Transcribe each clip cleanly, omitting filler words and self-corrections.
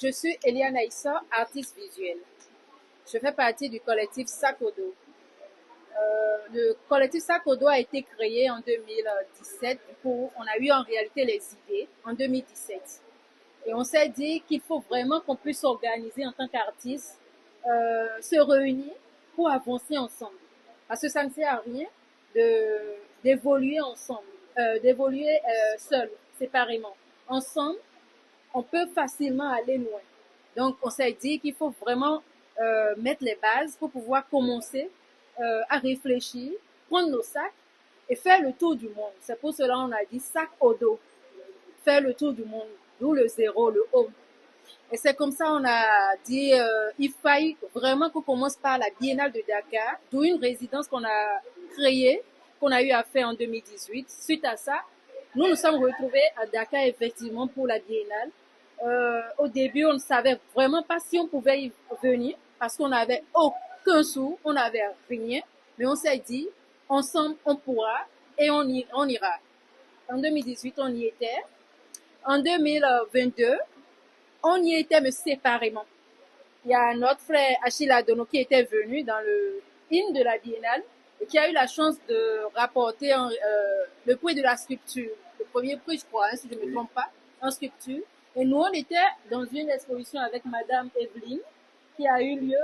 Je suis Eliane Issa, artiste visuelle. Je fais partie du collectif Sakodo. Le collectif Sakodo a été créé en 2017. Du coup, on a eu en réalité les idées en 2017. Et on s'est dit qu'il faut vraiment qu'on puisse s'organiser en tant qu'artiste, se réunir pour avancer ensemble. Parce que ça ne sert à rien d'évoluer ensemble, d'évoluer seul, séparément. Ensemble, on peut facilement aller loin. Donc, on s'est dit qu'il faut vraiment mettre les bases pour pouvoir commencer à réfléchir, prendre nos sacs et faire le tour du monde. C'est pour cela qu'on a dit sac au dos, faire le tour du monde, d'où le zéro, le home. Et c'est comme ça on a dit il faille vraiment qu'on commence par la Biennale de Dakar, d'où une résidence qu'on a créée, qu'on a eu à faire en 2018. Suite à ça, nous sommes retrouvés à Dakar effectivement pour la Biennale. Au début, on ne savait vraiment pas si on pouvait y venir parce qu'on n'avait aucun sou, on n'avait rien. Mais on s'est dit, ensemble, on pourra et on ira. En 2018, on y était. En 2022, on y était, mais séparément. Il y a notre frère Achille Adono qui était venu dans le hymne de la Biennale et qui a eu la chance de rapporter le prix de la sculpture. Le premier prix, je crois, si je ne me trompe pas, en sculpture. Et nous, on était dans une exposition avec Madame Evelyne qui a eu lieu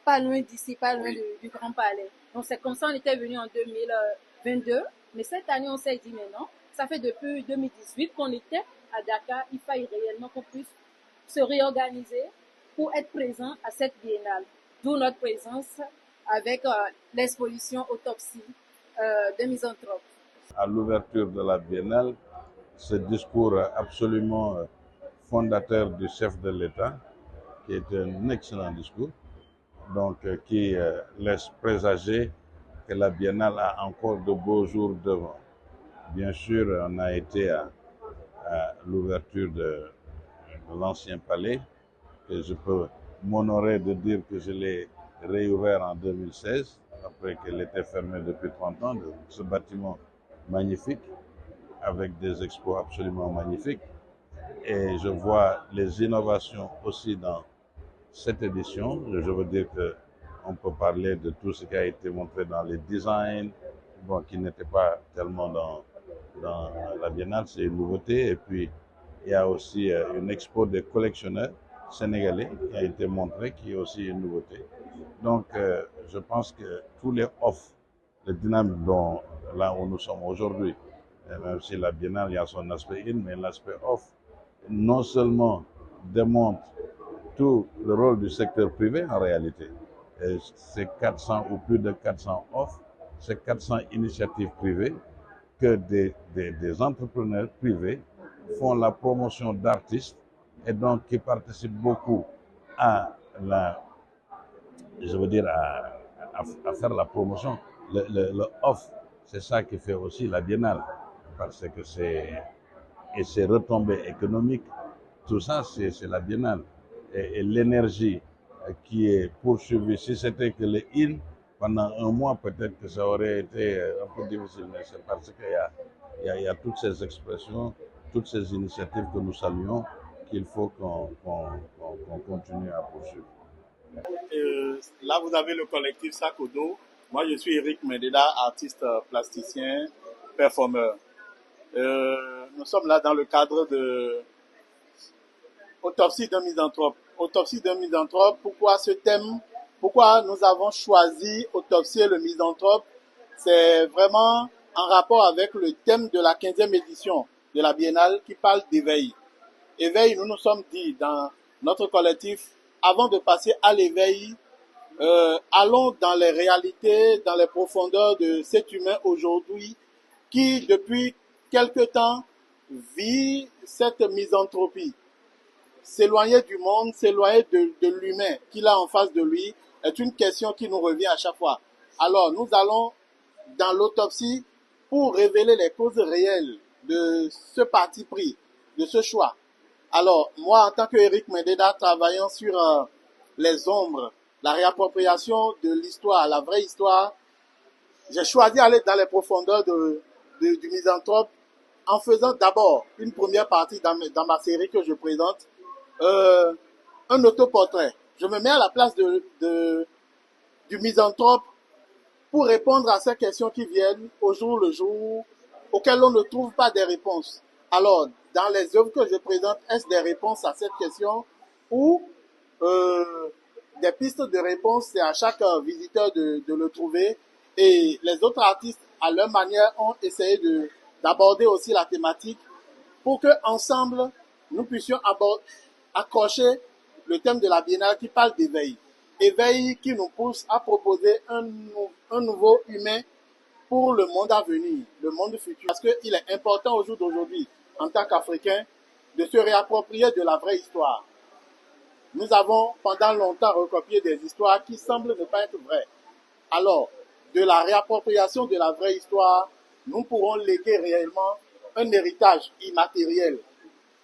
pas loin d'ici, pas loin du Grand Palais. Donc, c'est comme ça on était venu en 2022. Mais cette année, on s'est dit, mais non, ça fait depuis 2018 qu'on était à Dakar. Il fallait réellement qu'on puisse se réorganiser pour être présent à cette biennale. D'où notre présence avec l'exposition Autopsie de Misanthrope. À l'ouverture de la biennale, ce discours absolument fondateur du chef de l'État, qui est un excellent discours, donc qui laisse présager que la biennale a encore de beaux jours devant. Bien sûr, on a été à l'ouverture de l'ancien palais, que je peux m'honorer de dire que je l'ai réouvert en 2016, après qu'elle était fermée depuis 30 ans, ce bâtiment magnifique, avec des expos absolument magnifiques. Et je vois les innovations aussi dans cette édition. Je veux dire qu'on peut parler de tout ce qui a été montré dans les designs, bon, qui n'était pas tellement dans la Biennale, c'est une nouveauté. Et puis, il y a aussi une expo des collectionneurs sénégalais qui a été montrée, qui est aussi une nouveauté. Donc, je pense que tous les offres, les dynamiques dont là où nous sommes aujourd'hui, même si la Biennale, il y a son aspect in, mais l'aspect off, non seulement démontre tout le rôle du secteur privé en réalité. C'est 400 ou plus de 400 offres, c'est 400 initiatives privées que des entrepreneurs privés font la promotion d'artistes et donc qui participent beaucoup à à faire la promotion. Le off, c'est ça qui fait aussi la biennale, parce que c'est retombées économiques, tout ça, c'est la biennale. Et l'énergie qui est poursuivie, si c'était que le in, pendant un mois, peut-être que ça aurait été un peu difficile, mais c'est parce qu'il y a toutes ces expressions, toutes ces initiatives que nous saluons, qu'il faut qu'on continue à poursuivre. Là, vous avez le collectif Sakodo. Moi, je suis Eric Mededa, artiste plasticien, performeur. Nous sommes là dans le cadre de Autopsie d'un misanthrope. Autopsie d'un misanthrope, pourquoi ce thème? Pourquoi nous avons choisi Autopsier le misanthrope? C'est vraiment en rapport avec le thème de la 15e édition de la Biennale qui parle d'éveil. Éveil, nous nous sommes dit dans notre collectif, avant de passer à l'éveil, allons dans les réalités, dans les profondeurs de cet humain aujourd'hui qui, depuis quelque temps, vit cette misanthropie. S'éloigner du monde, s'éloigner de l'humain qu'il a en face de lui est une question qui nous revient à chaque fois. Alors, nous allons dans l'autopsie pour révéler les causes réelles de ce parti pris, de ce choix. Alors, moi, en tant qu'Eric Mededa, travaillant sur les ombres, la réappropriation de l'histoire, la vraie histoire, j'ai choisi d'aller dans les profondeurs du misanthrope en faisant d'abord une première partie dans ma série que je présente, un autoportrait. Je me mets à la place du misanthrope pour répondre à ces questions qui viennent au jour le jour, auxquelles on ne trouve pas des réponses. Alors, dans les œuvres que je présente, est-ce des réponses à cette question ou des pistes de réponse? C'est à chaque visiteur de le trouver. Et les autres artistes, à leur manière, ont essayé d'aborder aussi la thématique pour que ensemble nous puissions accrocher le thème de la Biennale qui parle d'éveil. Éveil qui nous pousse à proposer un nouveau humain pour le monde à venir, le monde futur. Parce qu'il est important au jour d'aujourd'hui, en tant qu'Africains, de se réapproprier de la vraie histoire. Nous avons pendant longtemps recopié des histoires qui semblent ne pas être vraies. Alors, de la réappropriation de la vraie histoire, nous pourrons léguer réellement un héritage immatériel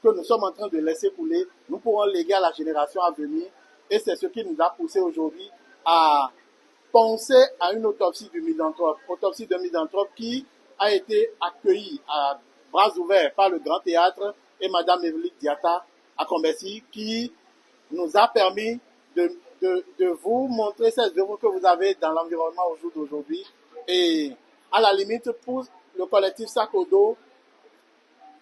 que nous sommes en train de laisser couler. Nous pourrons léguer à la génération à venir. Et c'est ce qui nous a poussé aujourd'hui à penser à une autopsie du misanthrope. Autopsie d'un misanthrope qui a été accueillie à bras ouverts par le Grand Théâtre et Madame Evelyne Diatta à Combessi, qui nous a permis de vous montrer ces œuvres que vous avez dans l'environnement au jour d'aujourd'hui. Et à la limite, pour le collectif Sakodo,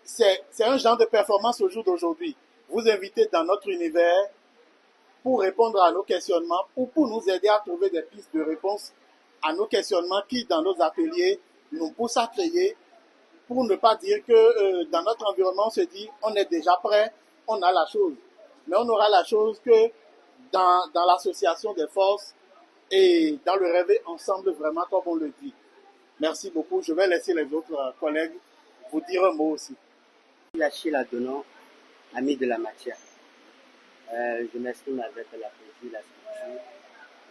c'est un genre de performance au jour d'aujourd'hui. Vous invitez dans notre univers pour répondre à nos questionnements ou pour nous aider à trouver des pistes de réponse à nos questionnements qui, dans nos ateliers, nous poussent à créer, pour ne pas dire que dans notre environnement, on se dit on est déjà prêt, on a la chose. Mais on aura la chose que dans l'association des forces et dans le rêver ensemble, vraiment, comme on le dit. Merci beaucoup. Je vais laisser les autres collègues vous dire un mot aussi. Achille Adonan, ami de la matière. Je m'exprime avec la poésie, la sculpture,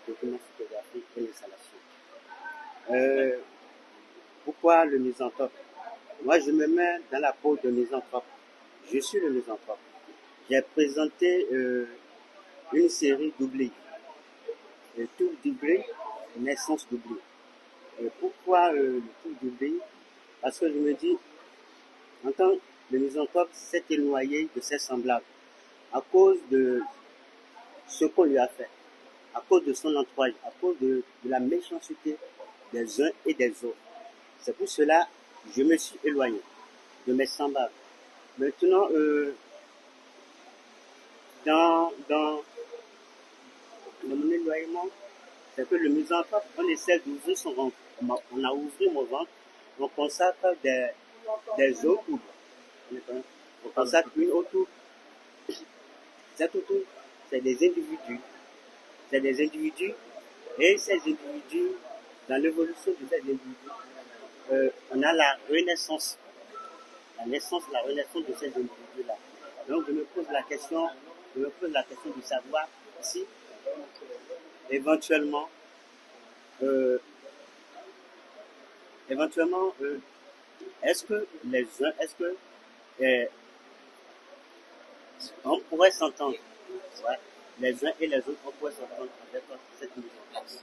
le document photographique et l'installation. Pourquoi le misanthrope? Moi, je me mets dans la peau de misanthrope. Je suis le misanthrope. J'ai présenté une série d'oubli. Tout doublé, naissance d'oubli. Pourquoi le tout doublé? Parce que je me dis, en tant que misanthrope s'est éloigné de ses semblables à cause de ce qu'on lui a fait, à cause de son entourage, à cause de la méchanceté des uns et des autres. C'est pour cela que je me suis éloigné de mes semblables. Maintenant, dans mon éloignement, c'est que le misanthrope, on essaie d'ouvrir son ventre. On a ouvert mon ventre, on consacre des eaux autour. On consacre une autour. Cette autour, c'est des individus. C'est des individus. Et ces individus, dans l'évolution de ces individus, on a la renaissance. La renaissance de ces individus-là. Donc je me pose la question de savoir si éventuellement est-ce que on pourrait s'entendre, ouais, les uns et les autres, on pourrait s'entendre avec cette mise en place.